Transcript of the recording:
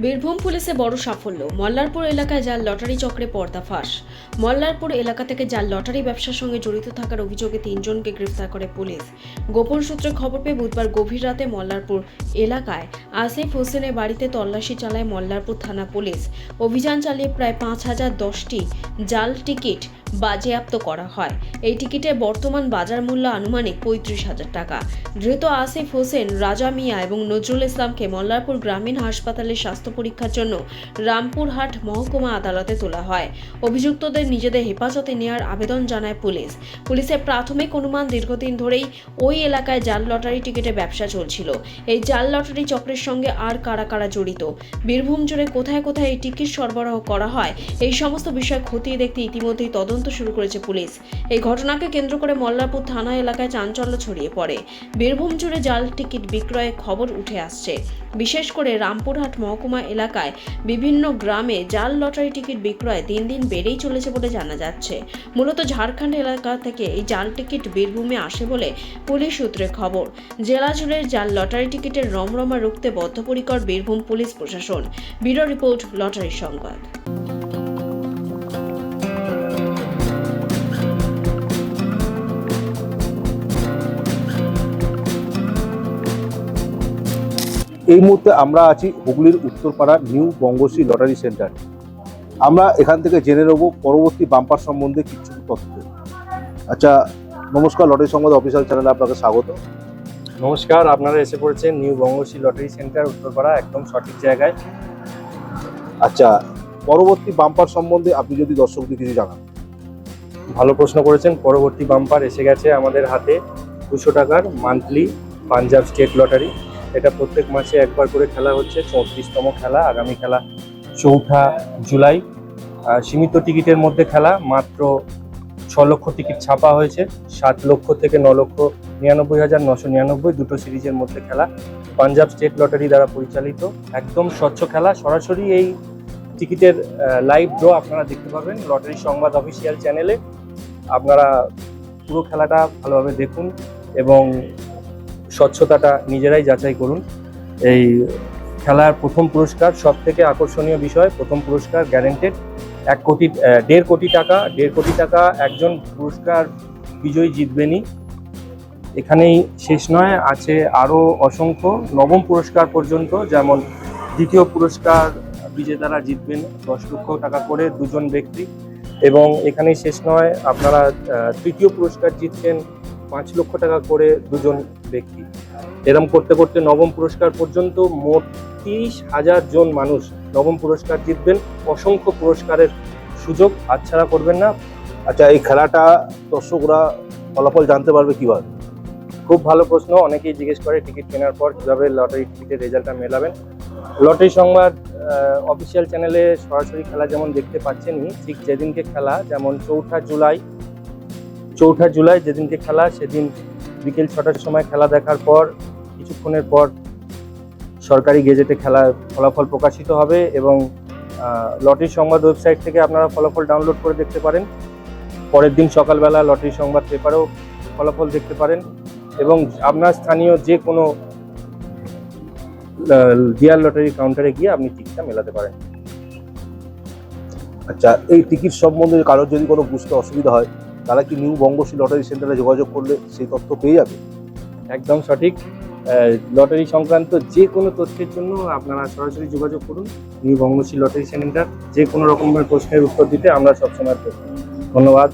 বীরভূম পুলিশে বড় সাফল্য। মল্লারপুর এলাকায় জাল লটারি চক্রে পর্দাফাঁস। মল্লারপুর এলাকা থেকে জাল লটারি ব্যবসার সঙ্গে জড়িত থাকার অভিযোগে 3 জনকে গ্রেফতার করে পুলিশ। গোপন সূত্রে খবর পেয়ে বুধবার গভীর রাতে মল্লারপুর এলাকায় আসিফ হোসেনের বাড়িতে তল্লাশি চালায় মল্লারপুর থানা পুলিশ। অভিযান চালিয়ে প্রায় 5010টি জাল টিকিট বাজেয়াপ্ত করা হয়। এই টিকিটের বর্তমান বাজার মূল্য আনুমানিক 35,000 টাকা। ধৃত আসিফ হোসেন, রাজা মিয়া এবং নজরুল ইসলামকে মল্লারপুর গ্রামীণ হাসপাতালে স্বাস্থ্য পরীক্ষার জন্য রামপুরহাট মহকুমা আদালতে তোলা হয়। অভিযুক্তদের নিজেদের হেফাজতে নেওয়ার আবেদন জানায় পুলিশ। পুলিশের প্রাথমিক অনুমান, দীর্ঘদিন ধরেই ওই এলাকায় জাল লটারি টিকিটের ব্যবসা চলছিল। এই জাল লটারি চক্রের সঙ্গে আর কারা কারা জড়িত, বীরভূম জুড়ে কোথায় কোথায় এই টিকিট সরবরাহ করা হয়, এই সমস্ত বিষয় খতিয়ে দেখতে ইতিমধ্যেই তদন্ত শুরু করেছে পুলিশ। এই ঘটনাকে কেন্দ্র করে মল্লারপুর থানা এলাকায় চাঞ্চল্য ছড়িয়ে পড়ে। বীরভূম জুড়ে জাল টিকিট বিক্রয়ের খবর উঠে আসছে। বিশেষ করে রামপুরহাট মহকুমা এলাকায় বিভিন্ন গ্রামে জাল লটারি টিকিট বিক্রয় দিন দিন বেড়েই চলেছে বলে জানা যাচ্ছে। মূলত ঝাড়খণ্ড এলাকা থেকে এই জাল টিকিট বীরভূমে আসে বলে পুলিশ সূত্রে খবর। জেলা জুড়ে জাল লটারি টিকিটের রমরমা রুখতে বদ্ধপরিকর বীরভূম পুলিশ প্রশাসন। ব্যুরো রিপোর্ট, লটারি সংবাদ। এই মুহূর্তে আমরা আছি হুগলির Uttarpara new Bangashree lottery centre. আমরা এখান থেকে জেনে নেব পরবর্তী বাম্পার সম্বন্ধে কিছু তথ্য। আচ্ছা, নমস্কার, লটারি সংবাদ অফিসিয়াল চ্যানেলে আপনাকে স্বাগত। নমস্কার, আপনারা এসে পড়েছেন new Bangashree lottery centre, Uttarpara, একদম সঠিক জায়গায়। আচ্ছা, পরবর্তী বাম্পার সম্বন্ধে আপনি যদি দর্শকদের কিছু জানান। ভালো প্রশ্ন করেছেন। পরবর্তী বাম্পার এসে গেছে আমাদের হাতে 200 টাকার মান্থলি পাঞ্জাব স্টেট লটারি। এটা প্রত্যেক মাসে একবার করে খেলা হচ্ছে, 34তম খেলা। আগামী খেলা 4 জুলাই। সীমিত টিকিটের মধ্যে খেলা, মাত্র 6 লক্ষ টিকিট ছাপা হয়েছে। 7 লক্ষ থেকে 9,99,999 দুটো সিরিজের মধ্যে খেলা। পাঞ্জাব স্টেট লটারি দ্বারা পরিচালিত, একদম স্বচ্ছ খেলা। সরাসরি এই টিকিটের লাইভ ড্র আপনারা দেখতে পাবেন লটারি সংবাদ অফিসিয়াল চ্যানেলে। আপনারা পুরো খেলাটা ভালোভাবে দেখুন এবং স্বচ্ছতাটা নিজেরাই যাচাই করুন। এই খেলার প্রথম পুরস্কার সব থেকে আকর্ষণীয় বিষয়, প্রথম পুরস্কার গ্যারেন্টেড 1.5 কোটি টাকা। 1.5 কোটি টাকা একজন পুরস্কার বিজয়ী জিতবেনই। এখানেই শেষ নয়, আছে আরও অসংখ্য নবম পুরস্কার পর্যন্ত। যেমন দ্বিতীয় পুরস্কার বিজেতারা জিতবেন 10 লক্ষ টাকা করে 2 জন ব্যক্তি, এবং এখানেই শেষ নয়, আপনারা তৃতীয় পুরস্কার জিতছেন 5 লক্ষ টাকা করে 2 জন ব্যক্তি। এরম করতে করতে নবম পুরস্কার পর্যন্ত মোট 30,000 জন মানুষ নবম পুরস্কার জিতবেন। অসংখ্য পুরস্কারের সুযোগ হাতছাড়া করবেন না। আচ্ছা, এই খেলাটা দর্শকরা ফলাফল জানতে পারবে কিভাবে? খুব ভালো প্রশ্ন। অনেকেই জিজ্ঞেস করে টিকিট কেনার পর কীভাবে লটারি টিকিটের রেজাল্টটা মেলাবেন। লটারি সংবাদ অফিসিয়াল চ্যানেলে সরাসরি খেলা যেমন দেখতে পাচ্ছেনই, ঠিক যেদিনকে খেলা, যেমন 4 জুলাই যেদিনকে খেলা, সেদিন বিকেল 6টার সময় খেলা দেখার পর কিছুক্ষণের পর সরকারি গেজেটে খেলার ফলাফল প্রকাশিত হবে এবং লটারি সংবাদ ওয়েবসাইট থেকে আপনারা ফলাফল ডাউনলোড করে দেখতে পারেন। পরের দিন সকালবেলা লটারি সংবাদ পেপারেও ফলাফল দেখতে পারেন এবং আপনার স্থানীয় যে কোনো ডিয়ার লটারি কাউন্টারে গিয়ে আপনি টিকিটটা মেলাতে পারেন। আচ্ছা, এই টিকিট সম্বন্ধে কারোর যদি কোনো বুঝতে অসুবিধা হয়, তারা কি নিউ বঙ্গশ্রী লটারি সেন্টারে যোগাযোগ করলে সেই তথ্য পেয়ে যাবে? একদম সঠিক। লটারি সংক্রান্ত যে কোনো তথ্যের জন্য আপনারা সরাসরি যোগাযোগ করুন নিউ বঙ্গশ্রী লটারি সেন্টার। যে কোনো রকমের প্রশ্নের উত্তর দিতে আমরা সবসময় প্রস্তুত। ধন্যবাদ।